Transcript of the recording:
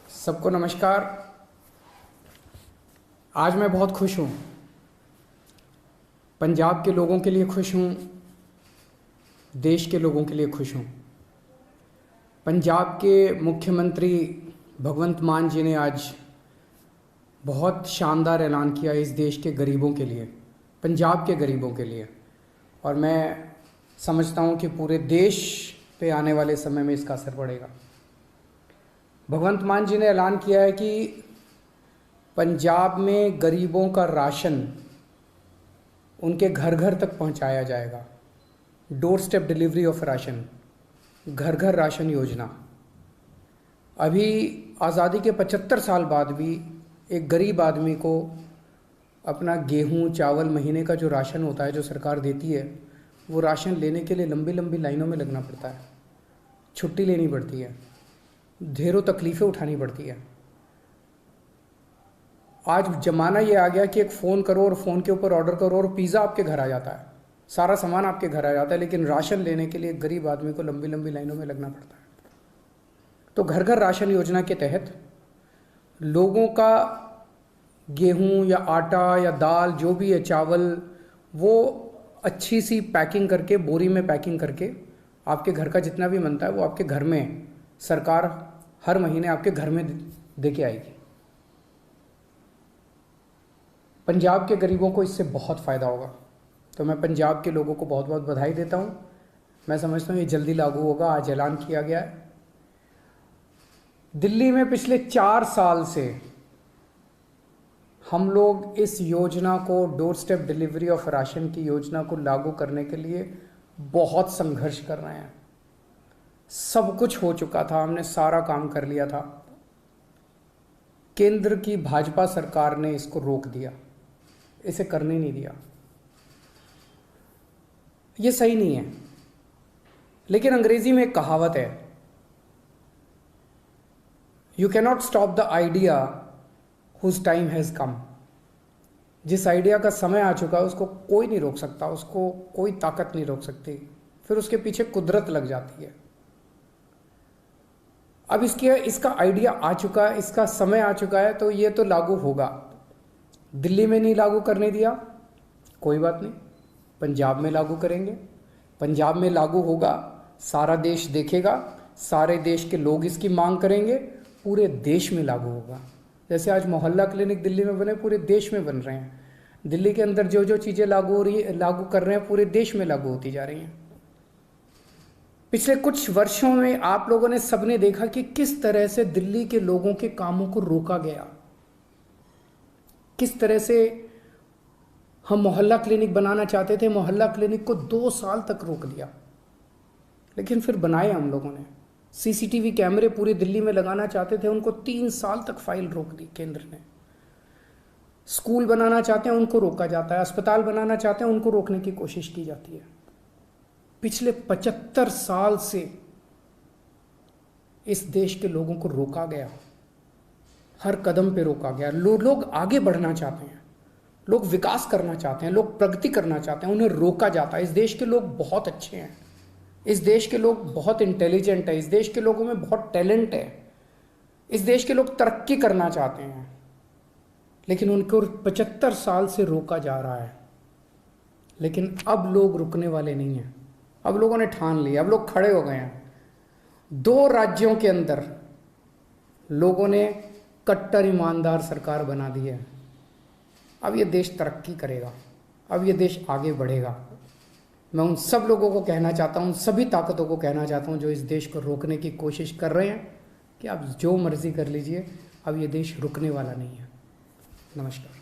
सबको नमस्कार। आज मैं बहुत खुश हूँ। पंजाब के लोगों के लिए खुश हूँ, देश के लोगों के लिए खुश हूँ। पंजाब के मुख्यमंत्री भगवंत मान जी ने आज बहुत शानदार ऐलान किया इस देश के गरीबों के लिए, पंजाब के गरीबों के लिए, और मैं समझता हूँ कि पूरे देश पे आने वाले समय में इसका असर पड़ेगा। भगवंत मान जी ने ऐलान किया है कि पंजाब में गरीबों का राशन उनके घर घर तक पहुंचाया जाएगा। Door step delivery of ration, घर घर राशन योजना। अभी आज़ादी के 75 साल बाद भी एक गरीब आदमी को अपना गेहूं चावल महीने का जो राशन होता है, जो सरकार देती है, वो राशन लेने के लिए लंबी लंबी लाइनों में लगना पड़ता है, छुट्टी लेनी पड़ती है, ढेरों तकलीफ़ें उठानी पड़ती है। आज ज़माना ये आ गया कि एक फ़ोन करो और फ़ोन के ऊपर ऑर्डर करो और पिज़्ज़ा आपके घर आ जाता है, सारा सामान आपके घर आ जाता है, लेकिन राशन लेने के लिए गरीब आदमी को लंबी लंबी लाइनों में लगना पड़ता है। तो घर घर राशन योजना के तहत लोगों का गेहूं या आटा या दाल जो भी है, चावल, वो अच्छी सी पैकिंग करके, बोरी में पैकिंग करके आपके घर का जितना भी बनता है वो आपके घर में सरकार हर महीने आपके घर में दे के आएगी। पंजाब के गरीबों को इससे बहुत फ़ायदा होगा। तो मैं पंजाब के लोगों को बहुत बहुत बधाई देता हूँ। मैं समझता हूँ ये जल्दी लागू होगा, आज ऐलान किया गया है। दिल्ली में पिछले 4 साल से हम लोग इस योजना को, door step delivery of ration की योजना को लागू करने के लिए बहुत संघर्ष कर रहे हैं। सब कुछ हो चुका था, हमने सारा काम कर लिया था। केंद्र की भाजपा सरकार ने इसको रोक दिया, इसे करने नहीं दिया। ये सही नहीं है। लेकिन अंग्रेजी में एक कहावत है, you cannot stop the idea whose time has come. जिस आइडिया का समय आ चुका है उसको कोई नहीं रोक सकता, उसको कोई ताकत नहीं रोक सकती, फिर उसके पीछे कुदरत लग जाती है। अब इसका आइडिया आ चुका है, इसका समय आ चुका है, तो ये तो लागू होगा। दिल्ली में नहीं लागू करने दिया, कोई बात नहीं, पंजाब में लागू करेंगे। पंजाब में लागू होगा, सारा देश देखेगा, सारे देश के लोग इसकी मांग करेंगे, पूरे देश में लागू होगा। जैसे आज मोहल्ला क्लिनिक दिल्ली में बने, पूरे देश में बन रहे हैं। दिल्ली के अंदर जो जो चीज़ें लागू कर रहे हैं, पूरे देश में लागू होती जा रही हैं। पिछले कुछ वर्षों में आप लोगों ने सबने देखा कि किस तरह से दिल्ली के लोगों के कामों को रोका गया, किस तरह से हम मोहल्ला क्लिनिक बनाना चाहते थे, मोहल्ला क्लिनिक को 2 साल तक रोक दिया, लेकिन फिर बनाए हम लोगों ने। सीसीटीवी कैमरे पूरे दिल्ली में लगाना चाहते थे, उनको 3 साल तक फाइल रोक दी केंद्र ने। स्कूल बनाना चाहते हैं उनको रोका जाता है, अस्पताल बनाना चाहते हैं उनको रोकने की कोशिश की जाती है। पिछले 75 साल से इस देश के लोगों को रोका गया, हर कदम पे रोका गया। लोग आगे बढ़ना चाहते हैं, लोग विकास करना चाहते हैं, लोग प्रगति करना चाहते हैं, उन्हें रोका जाता है। इस देश के लोग बहुत अच्छे हैं, इस देश के लोग बहुत इंटेलिजेंट है, इस देश के लोगों में बहुत टैलेंट है, इस देश के लोग तरक्की करना चाहते हैं, लेकिन उनको 75 साल से रोका जा रहा है। लेकिन अब लोग रुकने वाले नहीं हैं। अब लोगों ने ठान लिया, अब लोग खड़े हो गए हैं। 2 राज्यों के अंदर लोगों ने कट्टर ईमानदार सरकार बना दी है। अब ये देश तरक्की करेगा, अब ये देश आगे बढ़ेगा। मैं उन सब लोगों को कहना चाहता हूँ, सभी ताकतों को कहना चाहता हूँ जो इस देश को रोकने की कोशिश कर रहे हैं, कि आप जो मर्जी कर लीजिए, अब ये देश रुकने वाला नहीं है। नमस्कार।